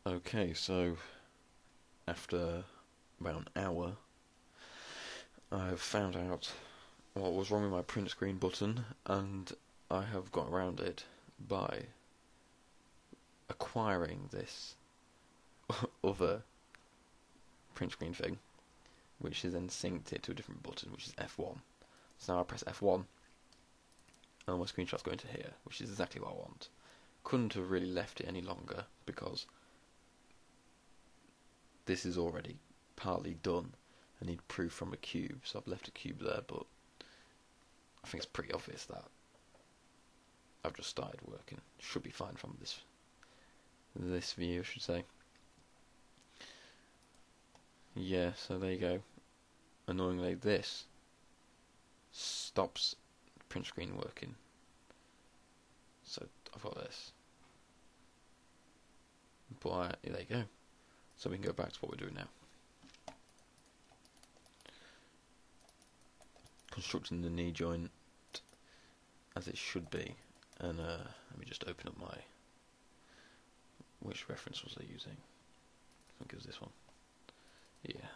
Okay, so after about an hour, I've found out what was wrong with my print screen button, and I have got around it by acquiring this other print screen thing, which is then synced it to a different button, which is F1. So now I press F1, and my screenshot's going to here, which is exactly what I want. Couldn't have really left it any longer, because this is already partly done. I need proof from a cube, so I've left a cube there, but I think it's pretty obvious that I've just started working. Should be fine from this view, I should say. Yeah, so there you go. Annoyingly, this stops the print screen working. So I've got this. But there you go. So we can go back to what we're doing now. Constructing the knee joint as it should be. And let me just open up my... Which reference was I using? I think it was this one. Yeah.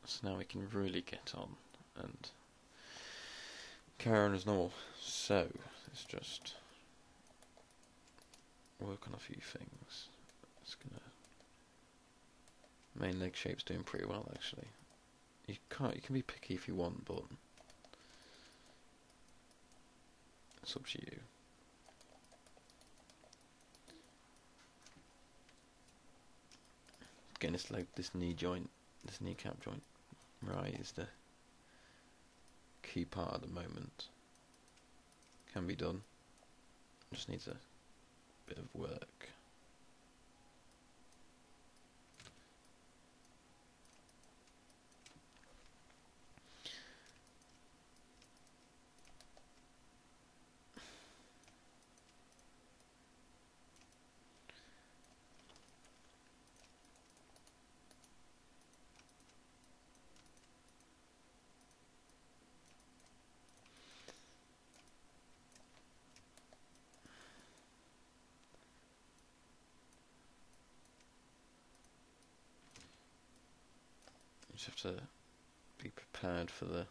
So now we can really get on and carry on as normal. So let's just work on a few things. It's gonna main leg shape's doing pretty well actually. You can be picky if you want, but it's up to you. Getting this knee joint, this kneecap joint right is the key part at the moment. Can be done. Just needs a bit of work. You just have to be prepared for the...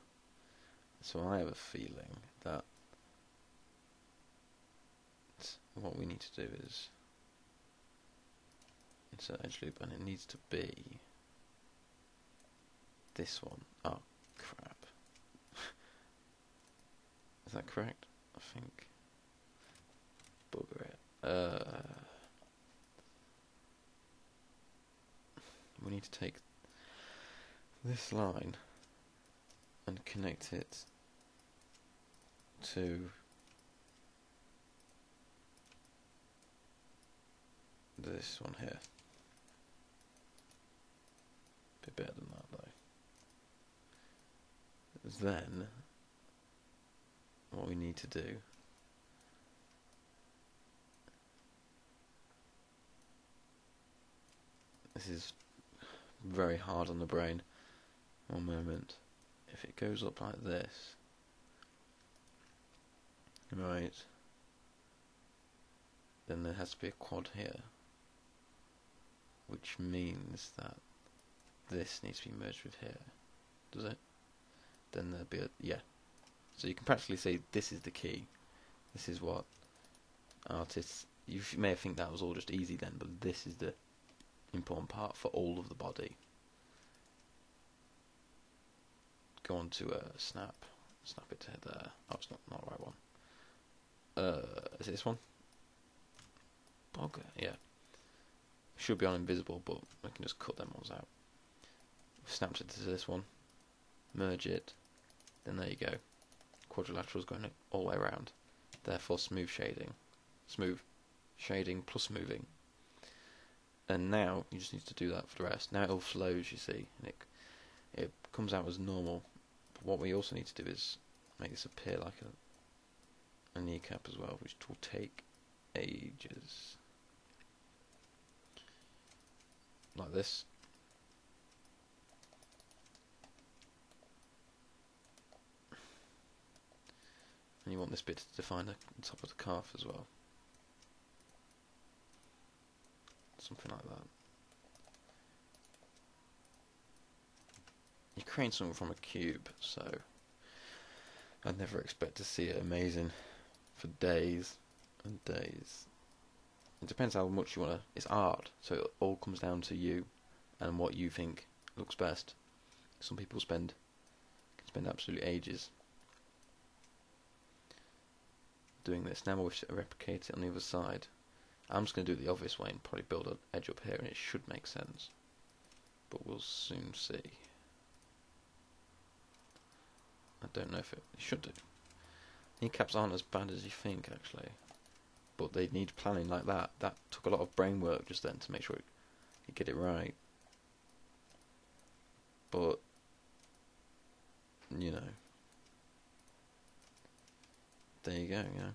So I have a feeling that what we need to do is insert edge loop, and it needs to be this one. Oh, crap. Is that correct? I think. Bugger it. We need to take this line and connect it to this one here. Bit better than that though. Then what we need to do this is very hard on the brain. One moment. If it goes up like this, right, then there has to be a quad here, which means that this needs to be merged with here. Does it? Then there'll be a... yeah. So you can practically say this is the key. This is what artists... You may think that was all just easy then, but this is the important part for all of the body. Go on to snap it to there. Oh, it's not the right one. Is it this one? Bugger, yeah. Should be on invisible, but I can just cut them ones out. Snapped it to this one, merge it, then there you go. Quadrilaterals going all the way around. Therefore, smooth shading plus moving. And now you just need to do that for the rest. Now it all flows, you see, and it comes out as normal. But what we also need to do is make this appear like a kneecap as well, which will take ages. Like this. And you want this bit to define the top of the calf as well. Something like that. You're creating something from a cube, so I'd never expect to see it amazing for days and days. It depends how much you want to. It's art, so it all comes down to you and what you think looks best. Some people can spend absolutely ages doing this. Now I wish to replicate it on the other side. I'm just going to do it the obvious way and probably build an edge up here, and it should make sense. But we'll soon see. I don't know if it should do. Kneecaps aren't as bad as you think, actually. But they need planning like that. That took a lot of brain work just then to make sure you get it right. But, you know. There you go, you know.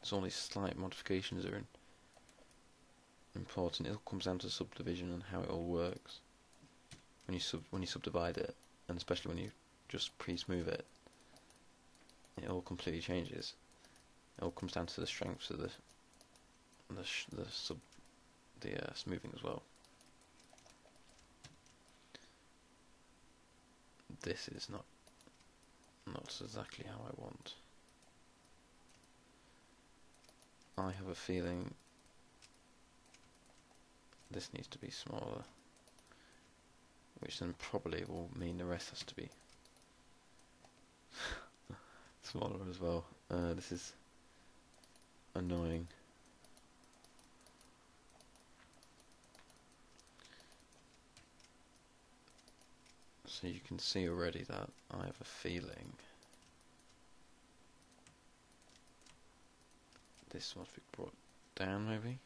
So all these slight modifications are important. It all comes down to subdivision and how it all works. When you subdivide it, and especially when you just pre-smooth it, it all completely changes. It all comes down to the strengths of the smoothing as well. This is not exactly how I want. I have a feeling this needs to be smaller, which then probably will mean the rest has to be smaller as well. This is annoying. So you can see already that I have a feeling this must be brought down, maybe.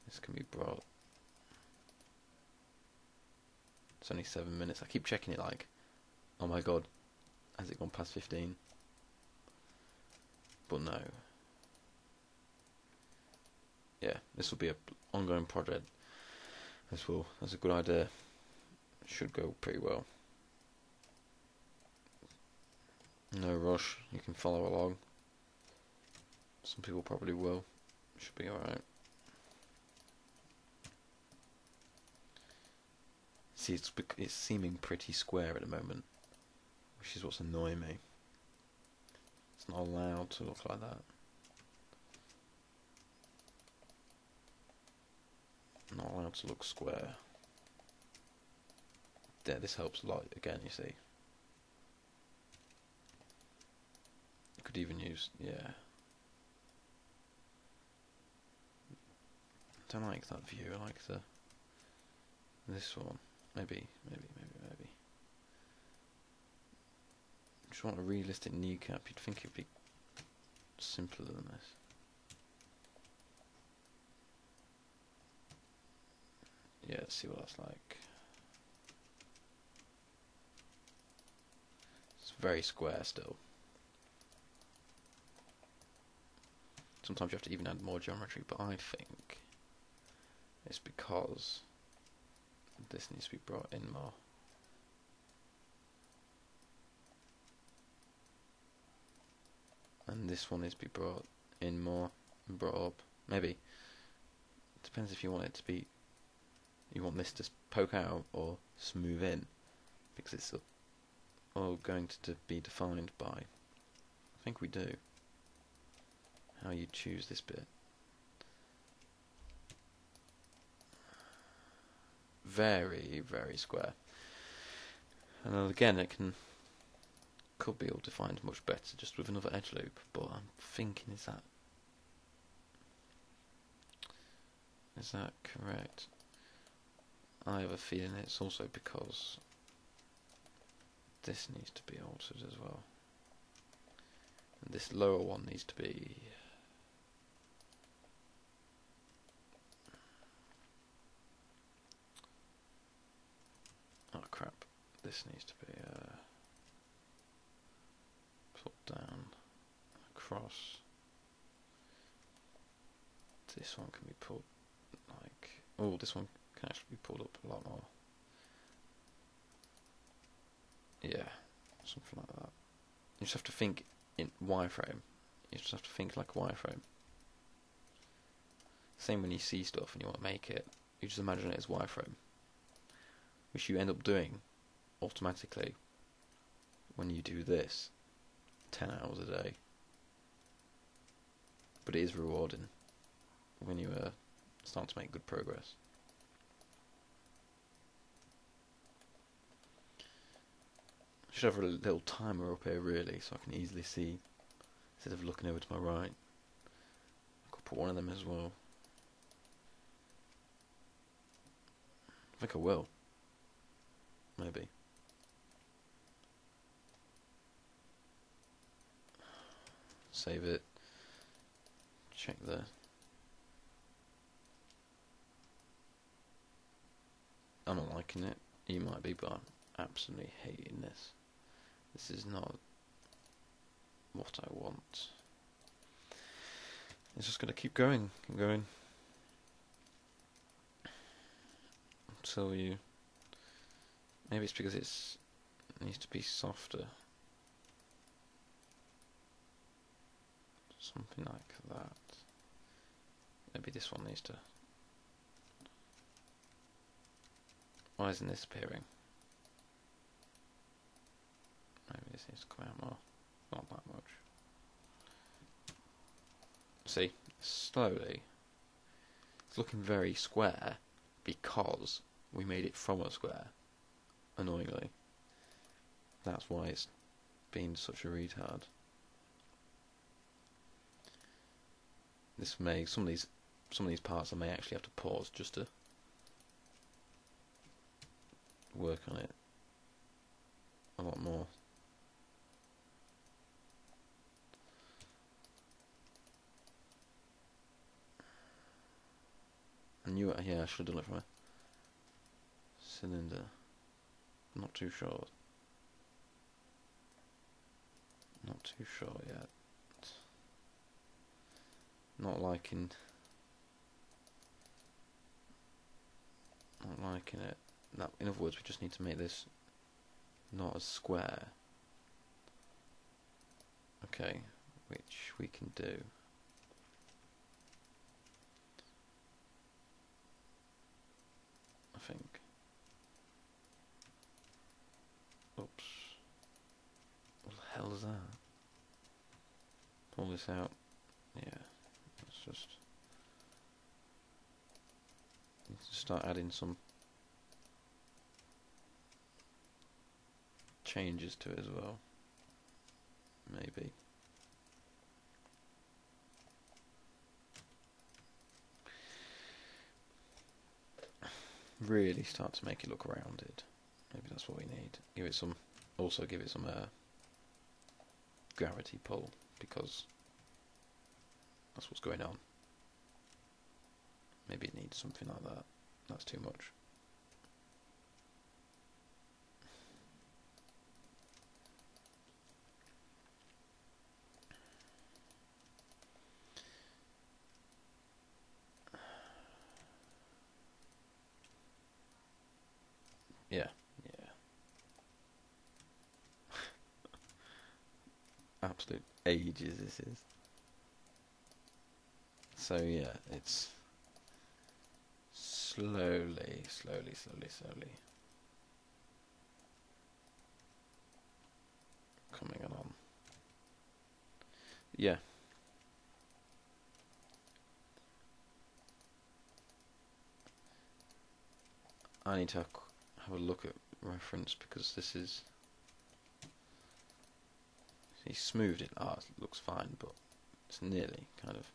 This can be brought. It's only 7 minutes. I keep checking it like, oh my god, has it gone past 15? But no. Yeah, this will be an ongoing project. That's a good idea. It should go pretty well. No rush. You can follow along. Some people probably will. Should be alright. See, it's seeming pretty square at the moment, which is what's annoying me. It's not allowed to look like that. Not allowed to look square. Yeah, this helps a lot again, you see. You could even use, yeah. I don't like that view, I like this one. Maybe. Just want a realistic kneecap. You'd think it'd be simpler than this. Yeah, let's see what that's like. It's very square still. Sometimes you have to even add more geometry, but I think it's because this needs to be brought in more. And this one needs to be brought in more and brought up. Maybe. It depends if you want it to be, you want this to poke out or smooth in, because it's all going to be defined by, I think we do, how you choose this bit. Very, very square. And again, could be all defined much better just with another edge loop, but I'm thinking, is that correct? I have a feeling it's also because this needs to be altered as well, and this lower one needs to be oh crap, this needs to be across. This one can be pulled like... Oh, this one can actually be pulled up a lot more. Yeah, something like that. You just have to think in wireframe. You just have to think like a wireframe. Same when you see stuff and you want to make it, you just imagine it as wireframe, which you end up doing automatically when you do this 10 hours a day. But it is rewarding when you start to make good progress. I should have a little timer up here really, so I can easily see, instead of looking over to my right. I could put one of them as well. I think I will. Maybe. Save it. Check the... I'm not liking it. You might be, but I'm absolutely hating this. This is not what I want. It's just going to keep going and going until you... Maybe it's because it needs to be softer. Something like that. Maybe this one needs to... Why isn't this appearing? Maybe this needs to come out more. Not that much. See, slowly. It's looking very square because we made it from a square. Annoyingly. That's why it's been such a retard. This may some of these parts I may actually have to pause just to work on it a lot more. I knew it, yeah, I should have done it from a cylinder. Not too sure. Not too sure yet. Not liking it. That, in other words, we just need to make this not as square. Okay, which we can do. I think. Oops. What the hell is that? Pull this out. Yeah. Let's just need to start adding some changes to it as well. Maybe. Really start to make it look rounded. Maybe that's what we need. Give it some. Also give it some gravity pull, because that's what's going on. Maybe it needs something like that. That's too much. Yeah, yeah. Absolute ages this is. So yeah, it's slowly coming along. Yeah. I need to have a look at reference, because this is... He smoothed it. Ah, it looks fine, but it's nearly kind of...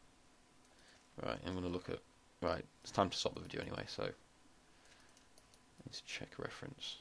Right, I'm going to look at... Right, it's time to stop the video anyway, so... I need to check reference.